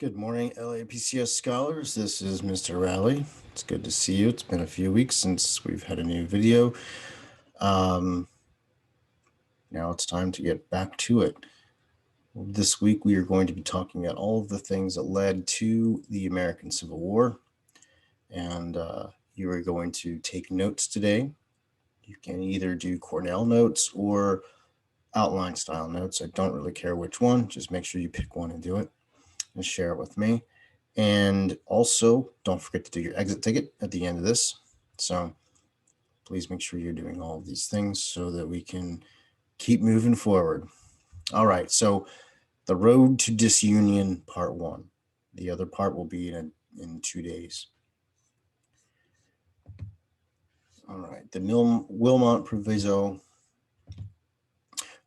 Good morning, LAPCS scholars. This is Mr. Rowley. It's good to see you. It's been a few weeks since we've had a new video. Um, Now it's time to get back to it. This week we are going to be talking about all of the things that led to the American Civil War, and you are going to take notes today. You can either do Cornell notes or outline style notes. I don't really care which one. Just make sure you pick one and do it and share it with me. And also, don't forget to do your exit ticket at the end of this. So please make sure you're doing all of these things so that we can keep moving forward. All right. So the road to disunion, part one. The other part will be in 2 days. All right. The Wilmot Proviso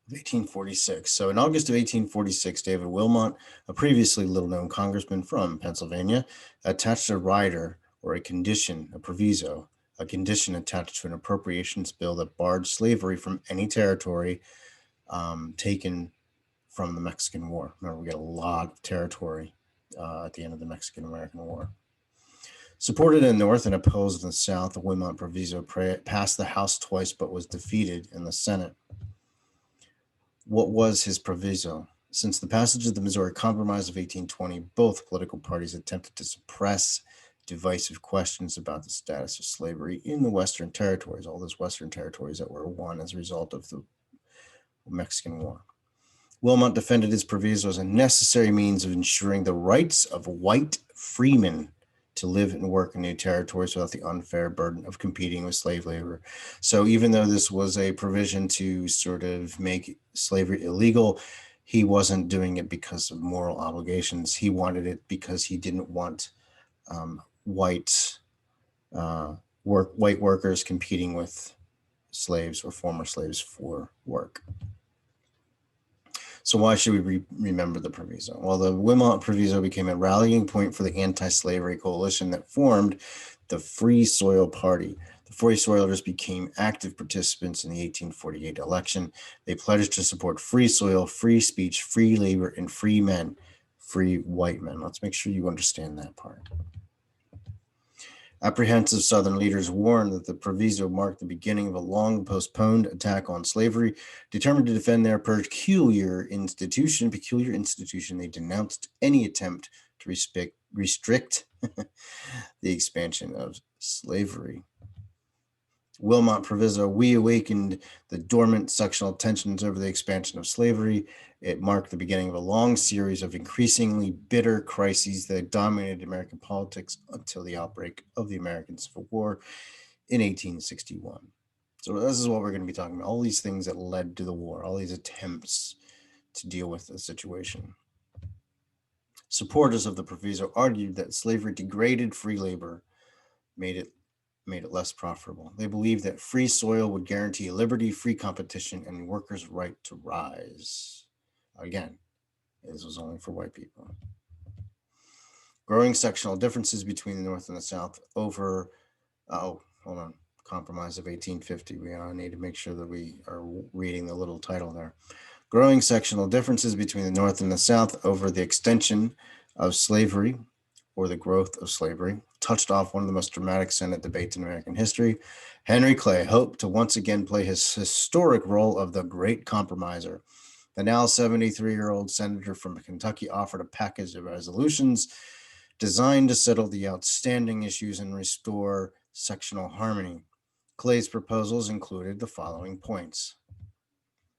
of 1846. So in August of 1846, David Wilmot, a previously little known congressman from Pennsylvania, attached a rider or a condition, a proviso, a condition attached to an appropriations bill that barred slavery from any territory taken from the Mexican War. Remember, we got a lot of territory at the end of the Mexican-American War. Supported in the North and opposed in the South, the Wilmot Proviso passed the House twice but was defeated in the Senate. What was his proviso? Since the passage of the Missouri Compromise of 1820, both political parties attempted to suppress divisive questions about the status of slavery in the Western territories, all those Western territories that were won as a result of the Mexican War. Wilmot defended his proviso as a necessary means of ensuring the rights of white freemen to live and work in new territories without the unfair burden of competing with slave labor. So even though this was a provision to sort of make slavery illegal, he wasn't doing it because of moral obligations. He wanted it because he didn't want white white workers competing with slaves or former slaves for work. So why should we remember the proviso? Well, the Wilmot Proviso became a rallying point for the anti-slavery coalition that formed the Free Soil Party. The Free Soilers became active participants in the 1848 election. They pledged to support free soil, free speech, free labor, and free men, free white men. Let's make sure you understand that part. Apprehensive Southern leaders warned that the proviso marked the beginning of a long postponed attack on slavery. Determined to defend their peculiar institution, they denounced any attempt to restrict the expansion of slavery. Wilmot Proviso reawakened the dormant sectional tensions over the expansion of slavery. It marked the beginning of a long series of increasingly bitter crises that dominated American politics until the outbreak of the American Civil War in 1861. So this is what we're going to be talking about, all these things that led to the war, all these attempts to deal with the situation. Supporters of the proviso argued that slavery degraded free labor, made it less profitable. They believed that free soil would guarantee liberty, free competition, and workers' right to rise. Again, this was only for white people. Growing sectional differences between the North and the South over, Compromise of 1850. We need to make sure that we are reading the little title there. Growing sectional differences between the North and the South over the extension of slavery or the growth of slavery touched off one of the most dramatic Senate debates in American history. Henry Clay hoped to once again play his historic role of the great compromiser. The now 73-year-old senator from Kentucky offered a package of resolutions designed to settle the outstanding issues and restore sectional harmony. Clay's proposals included the following points: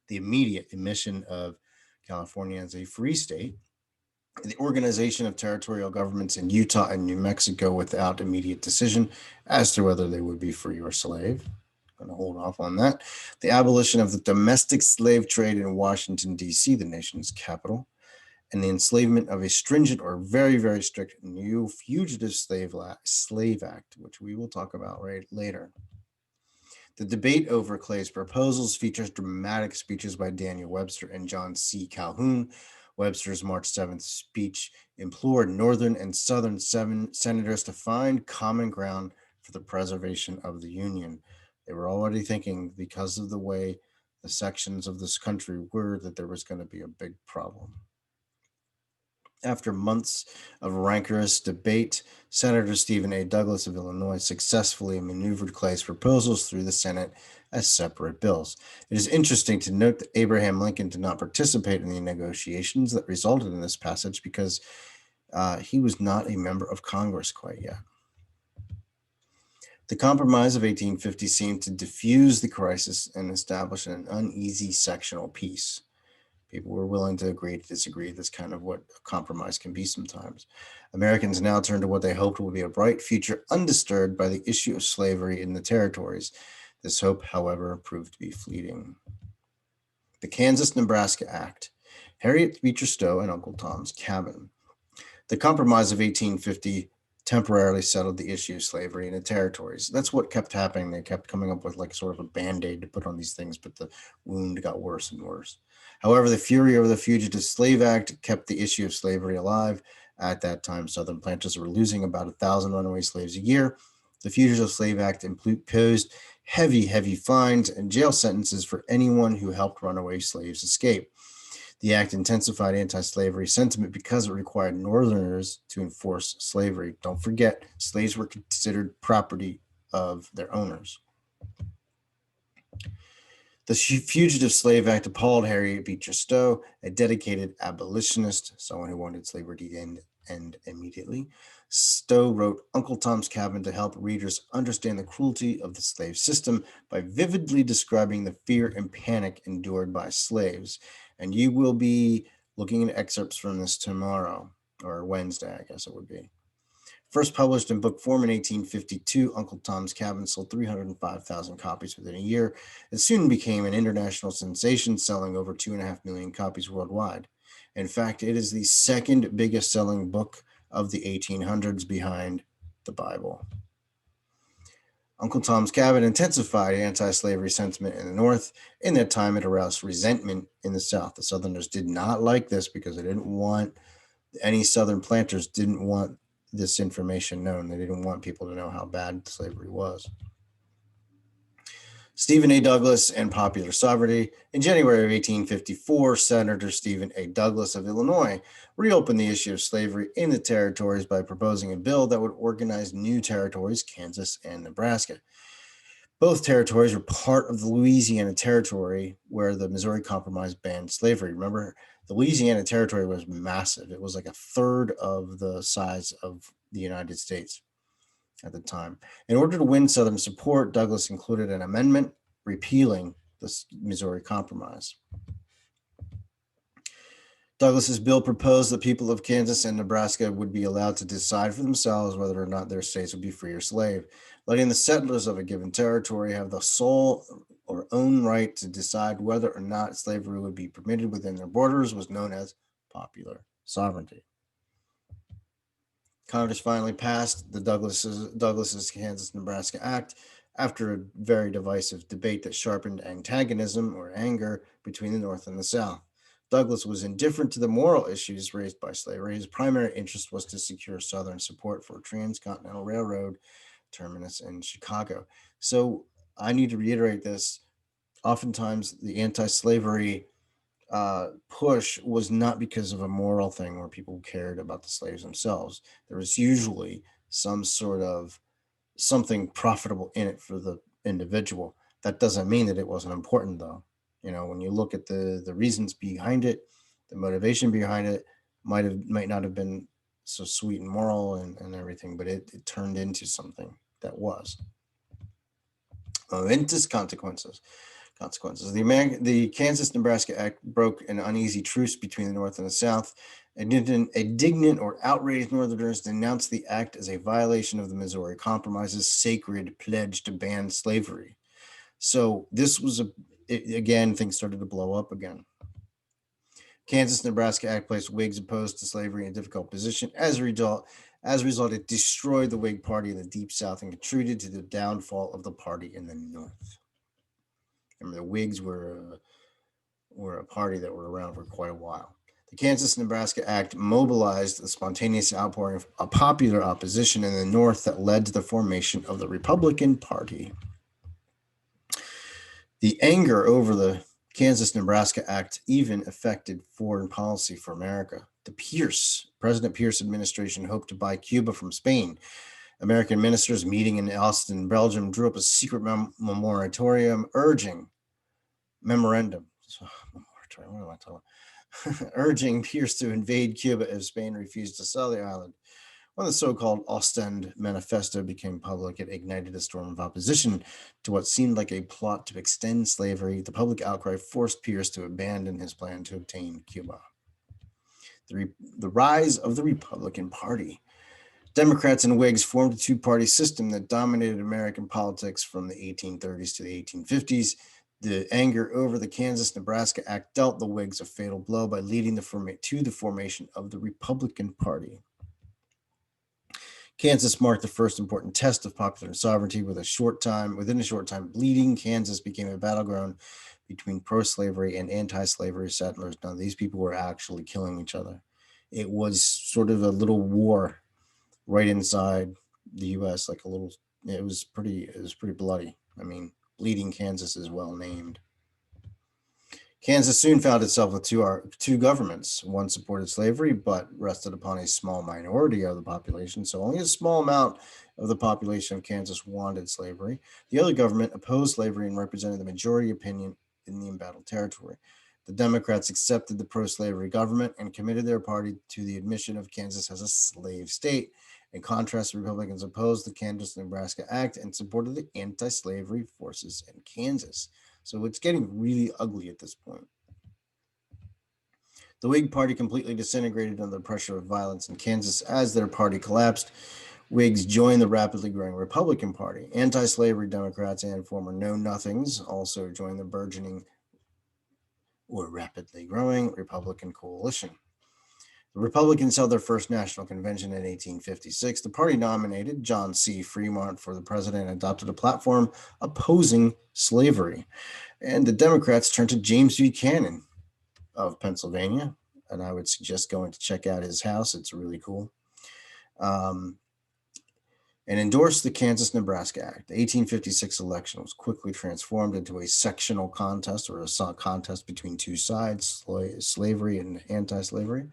the immediate admission of California as a free state, the organization of territorial governments in Utah and New Mexico without immediate decision as to whether they would be free or slave. I'm going to hold off on that. The abolition of the domestic slave trade in Washington, D.C., the nation's capital, and the enslavement of a stringent or very, very strict new Fugitive Slave Act, which we will talk about later. The debate over Clay's proposals features dramatic speeches by Daniel Webster and John C. Calhoun. Webster's March 7th speech implored Northern and Southern senators to find common ground for the preservation of the Union. They were already thinking, because of the way the sections of this country were, that there was going to be a big problem. After months of rancorous debate, Senator Stephen A. Douglas of Illinois successfully maneuvered Clay's proposals through the Senate as separate bills. It is interesting to note that Abraham Lincoln did not participate in the negotiations that resulted in this passage because he was not a member of Congress quite yet. The Compromise of 1850 seemed to diffuse the crisis and establish an uneasy sectional peace. People were willing to agree to disagree. That's kind of what a compromise can be sometimes. Americans now turned to what they hoped would be a bright future undisturbed by the issue of slavery in the territories. This hope, however, proved to be fleeting. The Kansas-Nebraska Act, Harriet Beecher Stowe and Uncle Tom's Cabin. The Compromise of 1850 temporarily settled the issue of slavery in the territories. That's what kept happening. They kept coming up with like sort of a band-aid to put on these things, but the wound got worse and worse. However, the fury over the Fugitive Slave Act kept the issue of slavery alive. At that time, Southern planters were losing about 1,000 runaway slaves a year. The Fugitive Slave Act imposed heavy fines and jail sentences for anyone who helped runaway slaves escape. The act intensified anti-slavery sentiment because it required Northerners to enforce slavery. Don't forget, slaves were considered property of their owners. The Fugitive Slave Act appalled Harriet Beecher Stowe, a dedicated abolitionist, someone who wanted slavery to end immediately. Stowe wrote Uncle Tom's Cabin to help readers understand the cruelty of the slave system by vividly describing the fear and panic endured by slaves. And you will be looking at excerpts from this tomorrow, or Wednesday, I guess it would be. First published in book form in 1852, Uncle Tom's Cabin sold 305,000 copies within a year. It soon became an international sensation, selling over 2.5 million copies worldwide. In fact, it is the second biggest selling book of the 1800s behind the Bible. Uncle Tom's Cabin intensified anti-slavery sentiment in the North. In that time, it aroused resentment in the South. The Southerners did not like this because they didn't want, any Southern planters didn't want this information known. They didn't want people to know how bad slavery was. Stephen A. Douglas and popular sovereignty. In January of 1854, Senator Stephen A. Douglas of Illinois reopened the issue of slavery in the territories by proposing a bill that would organize new territories, Kansas and Nebraska. Both territories were part of the Louisiana Territory, where the Missouri Compromise banned slavery. Remember, the Louisiana Territory was massive. It was like a third of the size of the United States at the time. In order to win Southern support, Douglas included an amendment repealing the Missouri Compromise. Douglas's bill proposed that people of Kansas and Nebraska would be allowed to decide for themselves whether or not their states would be free or slave. Letting the settlers of a given territory have the sole or own right to decide whether or not slavery would be permitted within their borders was known as popular sovereignty. Congress finally passed the Douglas's Kansas-Nebraska Act after a very divisive debate that sharpened antagonism or anger between the North and the South. Douglas was indifferent to the moral issues raised by slavery. His primary interest was to secure Southern support for a transcontinental railroad terminus in Chicago. So I need to reiterate this. Oftentimes, the anti-slavery push was not because of a moral thing where people cared about the slaves themselves. There was usually some sort of something profitable in it for the individual. That doesn't mean that it wasn't important, though. You know, when you look at the reasons behind it, the motivation behind it might not have been so sweet and moral and everything, but it turned into something that was. Momentous consequences. The Kansas-Nebraska Act broke an uneasy truce between the North and the South. Indignant or outraged Northerners denounced the act as a violation of the Missouri Compromise's sacred pledge to ban slavery. So this was again, things started to blow up again. Kansas-Nebraska Act placed Whigs opposed to slavery in a difficult position. As a result, it destroyed the Whig Party in the Deep South and contributed to the downfall of the party in the North. Remember, the Whigs were a party that were around for quite a while. The Kansas-Nebraska Act mobilized the spontaneous outpouring of a popular opposition in the North that led to the formation of the Republican Party. The anger over the Kansas-Nebraska Act even affected foreign policy for America. The Pierce President Pierce administration hoped to buy Cuba from Spain. American ministers meeting in Austin, Belgium, drew up a secret memorandum. What am I talking? Urging Pierce to invade Cuba if Spain refused to sell the island. When the so-called Ostend Manifesto became public, it ignited a storm of opposition to what seemed like a plot to extend slavery. The public outcry forced Pierce to abandon his plan to obtain Cuba. The rise of the Republican Party. Democrats and Whigs formed a two-party system that dominated American politics from the 1830s to the 1850s. The anger over the Kansas-Nebraska Act dealt the Whigs a fatal blow by leading to the formation of the Republican Party. Kansas marked the first important test of popular sovereignty. Within a short time, bleeding Kansas became a battleground between pro-slavery and anti-slavery settlers. Now, these people were actually killing each other. It was sort of a little war right inside the U.S. It was pretty bloody. I mean, bleeding Kansas is well named. Kansas soon found itself with two governments. One supported slavery, but rested upon a small minority of the population. So only a small amount of the population of Kansas wanted slavery. The other government opposed slavery and represented the majority opinion in the embattled territory. The Democrats accepted the pro-slavery government and committed their party to the admission of Kansas as a slave state. In contrast, the Republicans opposed the Kansas-Nebraska Act and supported the anti-slavery forces in Kansas. So it's getting really ugly at this point. The Whig Party completely disintegrated under the pressure of violence in Kansas. As their party collapsed, Whigs joined the rapidly growing Republican Party. Anti-slavery Democrats and former know-nothings also joined the burgeoning or rapidly growing Republican coalition. The Republicans held their first national convention in 1856. The party nominated John C. Fremont for the president and adopted a platform opposing slavery. And the Democrats turned to James Buchanan of Pennsylvania, and I would suggest going to check out his house. It's really cool. And endorsed the Kansas-Nebraska Act. The 1856 election was quickly transformed into a sectional contest, or a contest between two sides, slavery and anti-slavery.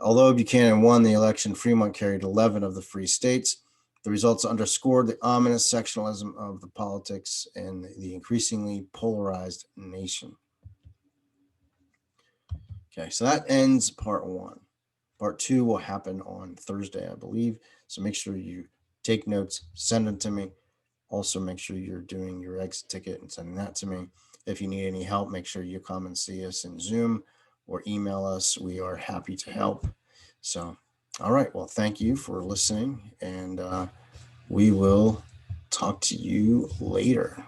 Although Buchanan won the election, Fremont carried 11 of the free states. The results underscored the ominous sectionalism of the politics and the increasingly polarized nation. Okay, so that ends part one. Part two will happen on Thursday, I believe. So make sure you take notes, send them to me. Also, make sure you're doing your exit ticket and sending that to me. If you need any help, make sure you come and see us in Zoom or email us. We are happy to help. So, all right. Well, thank you for listening, and we will talk to you later.